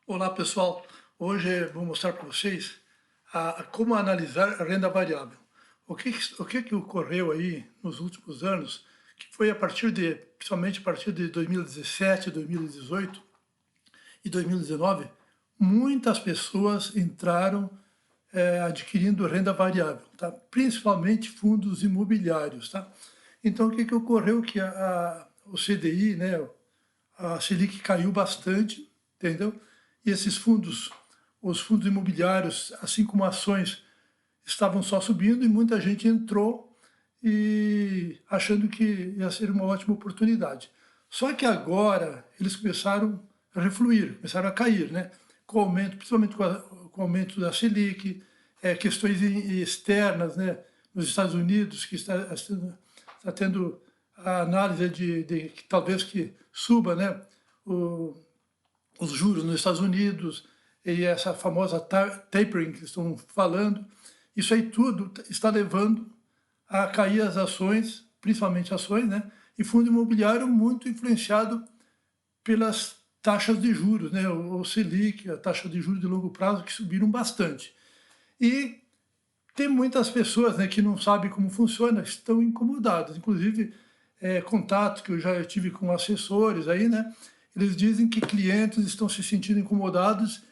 Olá pessoal, hoje vou mostrar para vocês como analisar a renda variável. O que ocorreu aí nos últimos anos, que foi principalmente a partir de 2017, 2018 e 2019, muitas pessoas entraram adquirindo renda variável, tá? Principalmente fundos imobiliários. Tá? Então o que ocorreu? Que o CDI, né, a Selic caiu bastante, entendeu? E esses fundos, os fundos imobiliários, assim como ações, estavam só subindo e muita gente entrou e achando que ia ser uma ótima oportunidade. Só que agora eles começaram a refluir, começaram a cair, né? Com o aumento, principalmente com o aumento da Selic, questões externas, né? Nos Estados Unidos, que está tendo a análise de que talvez que suba, né? O, os juros nos Estados Unidos e essa famosa tapering que estão falando, isso aí tudo está levando a cair as ações, principalmente ações, né? E fundo imobiliário muito influenciado pelas taxas de juros, né? O Selic, a taxa de juros de longo prazo, que subiram bastante. E tem muitas pessoas, né, que não sabem como funciona, estão incomodadas. Inclusive, contatos que eu já tive com assessores aí, né, eles dizem que clientes estão se sentindo incomodados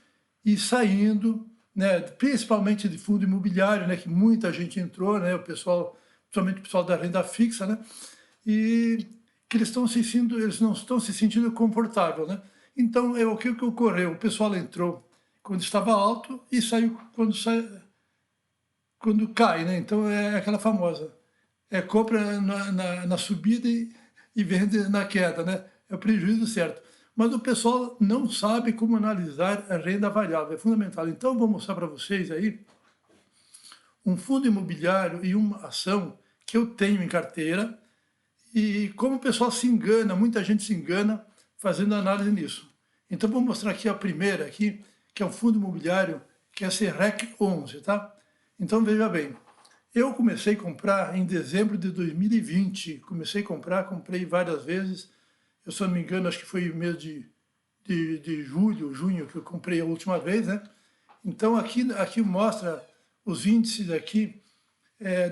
e saindo, né, principalmente de fundo imobiliário, né, que muita gente entrou, né, o pessoal, principalmente o pessoal da renda fixa, né, e que eles não estão se sentindo confortável, né. Então, o que ocorreu? O pessoal entrou quando estava alto e saiu quando cai, né? Então é aquela famosa, compra na subida e vende na queda, né? É o prejuízo certo. Mas o pessoal não sabe como analisar a renda variável, é fundamental. Então vou mostrar para vocês aí um fundo imobiliário e uma ação que eu tenho em carteira e como o pessoal se engana, muita gente se engana fazendo análise nisso. Então vou mostrar aqui a primeira aqui, que é um fundo imobiliário, que é a CREC 11, tá? Então veja bem, eu comecei a comprar em dezembro de 2020, comecei a comprar, comprei várias vezes, eu se não me engano, acho que foi o mês de julho, junho que eu comprei a última vez, né? Então aqui mostra os índices aqui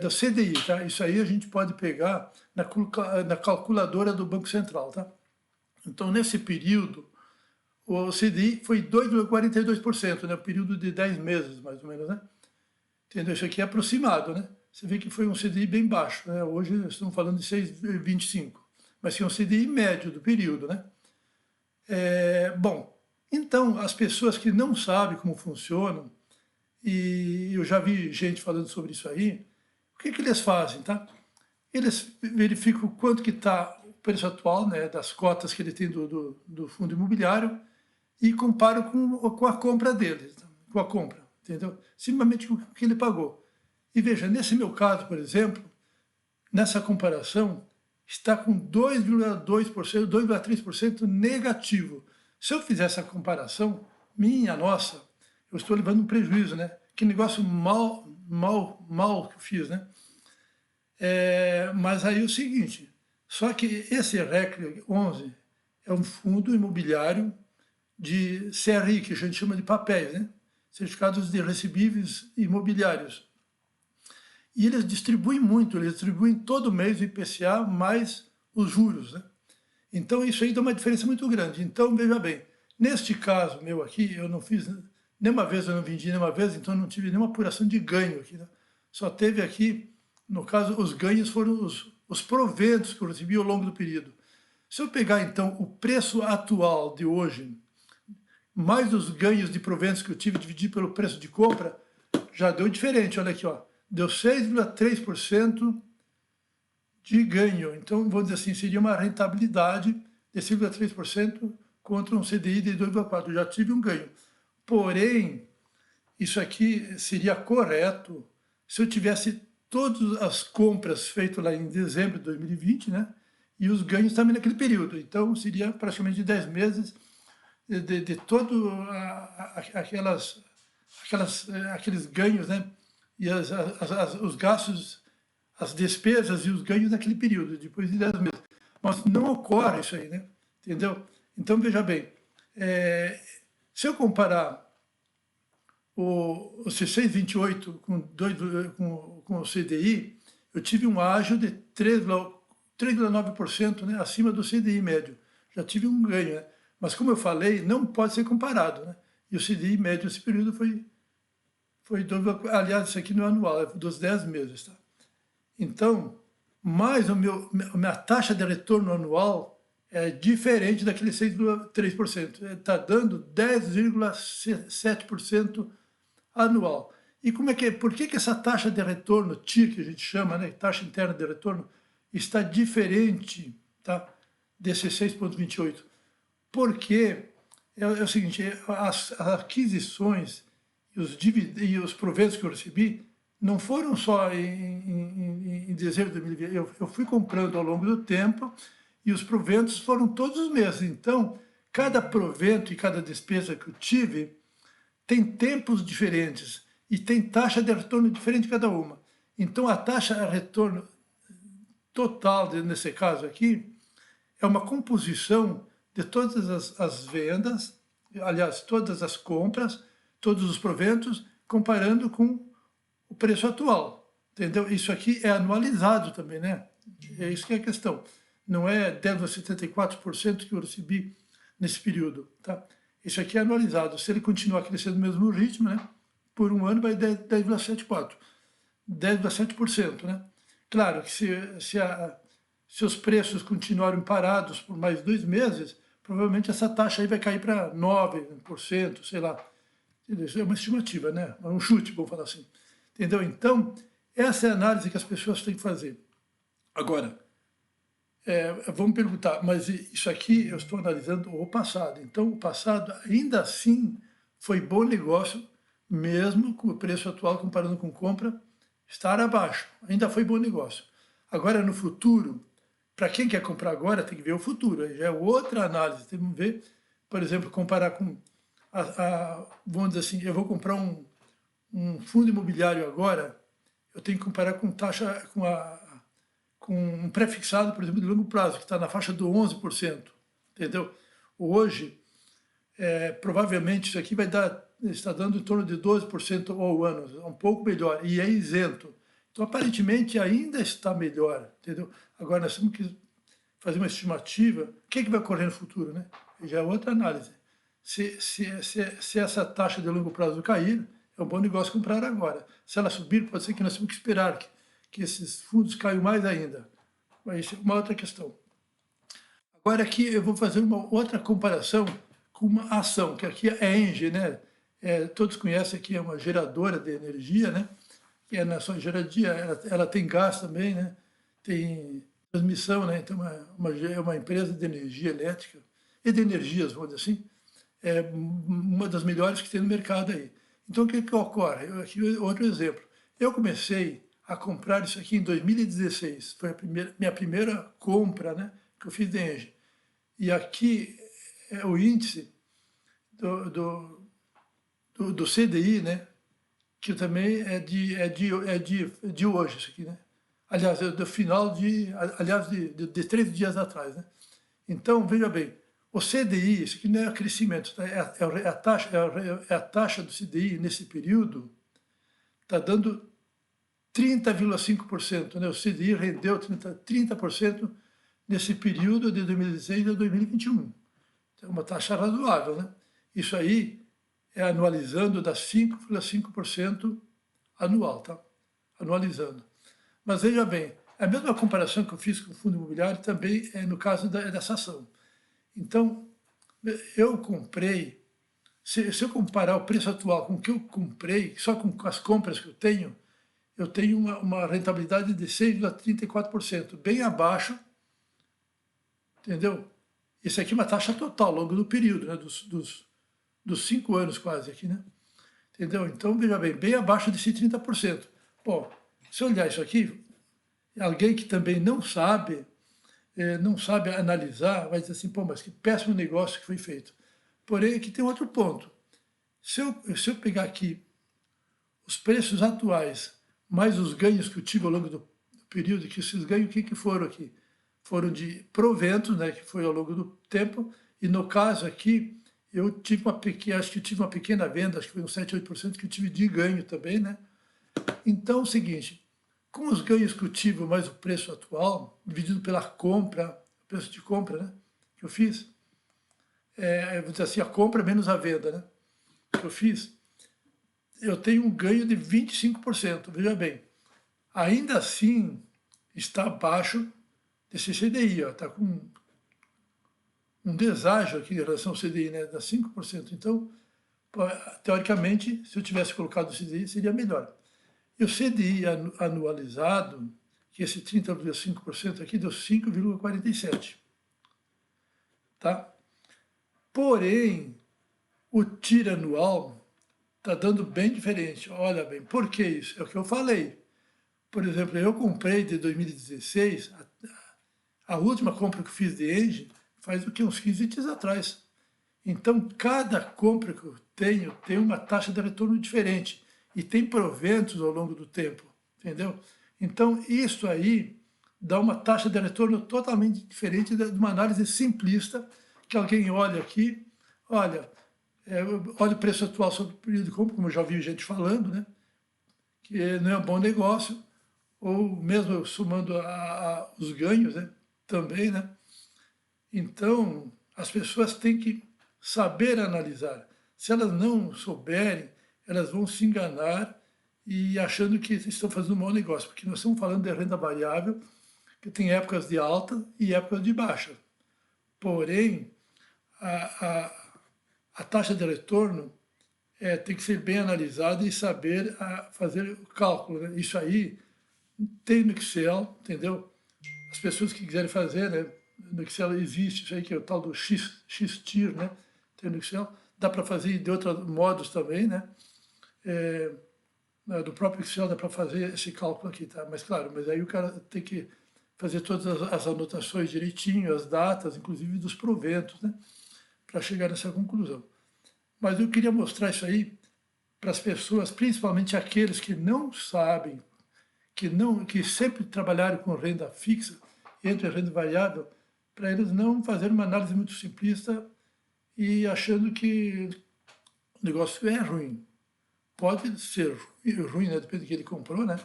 da CDI, tá? Isso aí a gente pode pegar na calculadora do Banco Central, tá? Então nesse período, o CDI foi 2,42%, né? Período de 10 meses, mais ou menos, né? Entendeu? Isso aqui é aproximado, né? Você vê que foi um CDI bem baixo, né? Hoje estamos falando de 6,25, mas que é um CDI médio do período, né? Bom, então as pessoas que não sabem como funcionam, e eu já vi gente falando sobre isso aí, o que eles fazem, tá? Eles verificam quanto que está o preço atual, né, das cotas que ele tem do fundo imobiliário e comparam com a compra dele, com a compra, entendeu? Simplesmente com o que ele pagou. E veja, nesse meu caso, por exemplo, nessa comparação, está com 2,2%, 2,3% negativo. Se eu fizer essa comparação, minha nossa, eu estou levando um prejuízo, né? Que negócio mal que eu fiz, né? Mas aí é o seguinte, só que esse REC 11 é um fundo imobiliário de CRI, que a gente chama de papéis, né? Certificados de recebíveis imobiliários. E eles distribuem muito, eles distribuem todo mês o IPCA mais os juros, né? Então isso aí dá uma diferença muito grande. Então, veja bem, neste caso meu aqui, eu não fiz nenhuma vez, eu não vendi nenhuma vez, então eu não tive nenhuma apuração de ganho aqui, né? Só teve aqui, no caso, os ganhos foram os proventos que eu recebi ao longo do período. Se eu pegar, então, o preço atual de hoje, mais os ganhos de proventos que eu tive, dividir pelo preço de compra, já deu diferente, olha aqui, ó. Deu 6,3% de ganho. Então, vamos dizer assim, seria uma rentabilidade de 6,3% contra um CDI de 2,4%. Já tive um ganho. Porém, isso aqui seria correto se eu tivesse todas as compras feitas lá em dezembro de 2020, né? E os ganhos também naquele período. Então, seria praticamente 10 meses de todo aqueles ganhos, né? E os gastos, as despesas e os ganhos naquele período, depois de 10 meses. Mas não ocorre isso aí, né? Entendeu? Então, veja bem, Se eu comparar o C628 com o CDI, eu tive um ágio de 3,9%, né, acima do CDI médio. Já tive um ganho, né? Mas como eu falei, não pode ser comparado, né? E o CDI médio nesse período aliás, isso aqui não é anual, é dos 10 meses, tá? Então, mas a minha taxa de retorno anual é diferente daquele 6,3%. Está dando 10,7% anual. E por que essa taxa de retorno, TIR, que a gente chama, né, taxa interna de retorno, está diferente, tá, desse 6,28? Porque é o seguinte, as aquisições e os proventos que eu recebi não foram só em dezembro de 2020, eu fui comprando ao longo do tempo e os proventos foram todos os meses. Então, cada provento e cada despesa que eu tive tem tempos diferentes e tem taxa de retorno diferente cada uma. Então, a taxa de retorno total, nesse caso aqui, é uma composição de todas as vendas, aliás, todas as compras, todos os proventos, comparando com o preço atual, entendeu? Isso aqui é anualizado também, né? É isso que é a questão. Não é 10,74% que eu recebi nesse período, tá? Isso aqui é anualizado. Se ele continuar crescendo no mesmo ritmo, né? Por um ano vai 10,74%. 10,7%, né? Claro que se os preços continuarem parados por mais 2 meses, provavelmente essa taxa aí vai cair para 9%, sei lá. Isso é uma estimativa, né? Um chute, vamos falar assim. Entendeu? Então, essa é a análise que as pessoas têm que fazer. Agora, vamos perguntar, mas isso aqui eu estou analisando o passado. Então, o passado ainda assim foi bom negócio, mesmo com o preço atual comparando com compra, estar abaixo. Ainda foi bom negócio. Agora, no futuro, para quem quer comprar agora, tem que ver o futuro. Aí já é outra análise. Tem que ver, por exemplo, comparar com, vamos dizer assim, eu vou comprar um fundo imobiliário agora, eu tenho que comparar com taxa, com um pré-fixado, por exemplo, de longo prazo, que está na faixa do 11%, entendeu? Hoje, provavelmente isso aqui está dando em torno de 12% ao ano, um pouco melhor, e é isento. Então, aparentemente, ainda está melhor, entendeu? Agora, nós temos que fazer uma estimativa, o que vai ocorrer no futuro, né? Já é outra análise. Se essa taxa de longo prazo cair, é um bom negócio comprar agora. Se ela subir, pode ser que nós temos que esperar que esses fundos caiam mais ainda. Mas isso é uma outra questão. Agora aqui eu vou fazer uma outra comparação com uma ação, que aqui é a ENGIE, né? Todos conhecem aqui, é uma geradora de energia, né? Que é na sua geradia, ela tem gás também, né? Tem transmissão, né? Então é uma empresa de energia elétrica e de energias, vamos dizer assim, é uma das melhores que tem no mercado aí. Então, o que ocorre? Aqui outro exemplo. Eu comecei a comprar isso aqui em 2016. Foi minha primeira compra, né, que eu fiz de Engie. E aqui é o índice do CDI, né, que também é de hoje, isso aqui, né? Aliás, é do final de 3 dias atrás, né? Então, veja bem, o CDI, isso aqui não é crescimento, tá? É a taxa do CDI nesse período está dando 30,5%, né? O CDI rendeu 30% nesse período de 2016 a 2021. Então, é uma taxa razoável, né? Isso aí é anualizando, dá 5,5% anual, tá? Anualizando. Mas veja bem, a mesma comparação que eu fiz com o fundo imobiliário também é no caso dessa ação. Então, eu comprei, se eu comparar o preço atual com o que eu comprei, só com as compras que eu tenho uma rentabilidade de 6,34%, bem abaixo, entendeu? Isso aqui é uma taxa total ao longo do período, né? dos 5 anos quase aqui, né? Entendeu? Então, veja bem, bem abaixo desse 30%. Bom, se eu olhar isso aqui, alguém que também não sabe analisar, vai dizer assim, pô, mas que péssimo negócio que foi feito. Porém, aqui tem outro ponto. Se eu pegar aqui os preços atuais, mais os ganhos que eu tive ao longo do período, que esses ganhos, o que foram aqui? Foram de proventos, né, que foi ao longo do tempo, e no caso aqui, eu tive uma pequena, acho que eu tive uma pequena venda, acho que foi uns 7, 8% que eu tive de ganho também, né? Então, é o seguinte, com os ganhos que eu tive, mais o preço atual, dividido pela compra, o preço de compra, né, que eu fiz, vou dizer assim, a compra menos a venda, né, que eu fiz, eu tenho um ganho de 25%, veja bem. Ainda assim, está abaixo desse CDI, está com um deságio aqui em relação ao CDI, né, dá 5%. Então, teoricamente, se eu tivesse colocado o CDI, seria melhor. E o CDI anualizado, que esse 30,5% aqui deu 5,47%. Tá? Porém, o TIR anual está dando bem diferente. Olha bem, por que isso? É o que eu falei. Por exemplo, eu comprei de 2016, a última compra que eu fiz de Engie faz o que? Uns 15 dias atrás. Então, cada compra que eu tenho tem uma taxa de retorno diferente e tem proventos ao longo do tempo, entendeu? Então, isso aí dá uma taxa de retorno totalmente diferente de uma análise simplista, que alguém olha aqui, olha, olha o preço atual sobre o período de compra, como eu já ouvi gente falando, né? Que não é um bom negócio, ou mesmo somando os ganhos, né? Também, né? Então, as pessoas têm que saber analisar. Se elas não souberem, elas vão se enganar e achando que estão fazendo um mau negócio, porque nós estamos falando de renda variável, que tem épocas de alta e épocas de baixa. Porém, a taxa de retorno tem que ser bem analisada e saber fazer o cálculo. Né? Isso aí tem no Excel, entendeu? As pessoas que quiserem fazer, né? No Excel existe isso aí, que é o tal do X-TIR, né? Tem no Excel. Dá para fazer de outros modos também, né? Do próprio Excel dá para fazer esse cálculo aqui, tá? Mas claro, mas aí o cara tem que fazer todas as anotações direitinho, as datas, inclusive dos proventos, né? Para chegar nessa conclusão. Mas eu queria mostrar isso aí para as pessoas, principalmente aqueles que não sabem, que sempre trabalharam com renda fixa, entre renda variável, para eles não fazerem uma análise muito simplista e achando que o negócio é ruim. Pode ser ruim, né? Depende do que ele comprou, né?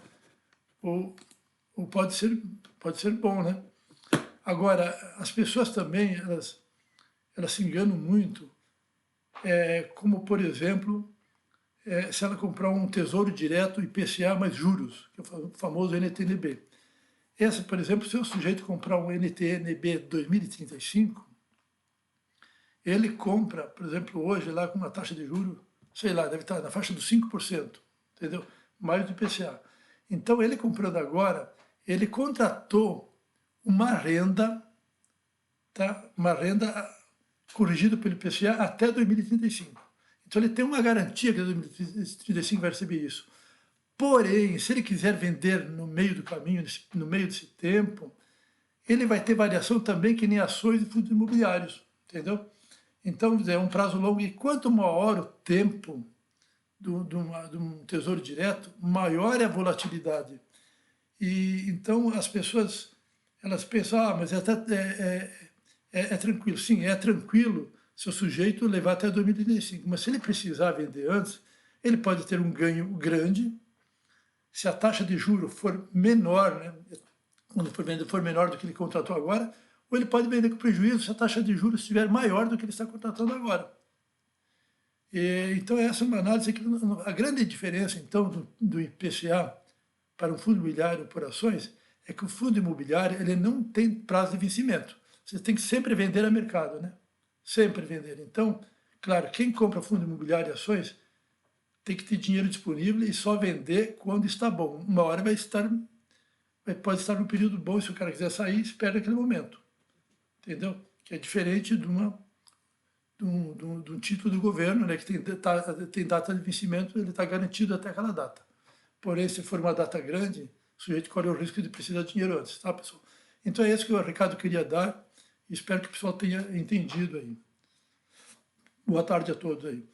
Ou pode ser bom, né? Agora, as pessoas também, elas se enganam muito, como, por exemplo, se ela comprar um tesouro direto IPCA mais juros, que é o famoso NTNB. Essa, por exemplo, se o sujeito comprar um NTNB 2035, ele compra, por exemplo, hoje lá com uma taxa de juros, sei lá, deve estar na faixa dos 5%, entendeu? Mais do IPCA. Então, ele comprando agora, ele contratou uma renda, tá? Uma renda corrigida pelo IPCA até 2035. Então, ele tem uma garantia que em 2035 vai receber isso. Porém, se ele quiser vender no meio do caminho, no meio desse tempo, ele vai ter variação também que nem ações e fundos imobiliários, entendeu? Então, é um prazo longo e quanto maior o tempo de um tesouro direto, maior é a volatilidade. E então as pessoas elas pensam, mas é tranquilo. Sim, é tranquilo se o sujeito levar até 2035, mas se ele precisar vender antes, ele pode ter um ganho grande. Se a taxa de juro for menor, né, quando for menor do que ele contratou agora, ou ele pode vender com prejuízo se a taxa de juros estiver maior do que ele está contratando agora. Então, essa é uma análise que a grande diferença, então, do IPCA para um fundo imobiliário por ações é que o fundo imobiliário ele não tem prazo de vencimento. Você tem que sempre vender a mercado, né? Sempre vender. Então, claro, quem compra fundo imobiliário e ações tem que ter dinheiro disponível e só vender quando está bom. Uma hora pode estar num período bom, se o cara quiser sair, espera aquele momento. Entendeu? Que é diferente de um título do governo, né, que tem data de vencimento, ele está garantido até aquela data. Porém, se for uma data grande, o sujeito corre o risco de precisar de dinheiro antes, tá, pessoal? Então é esse que o recado que eu queria dar e espero que o pessoal tenha entendido aí. Boa tarde a todos aí.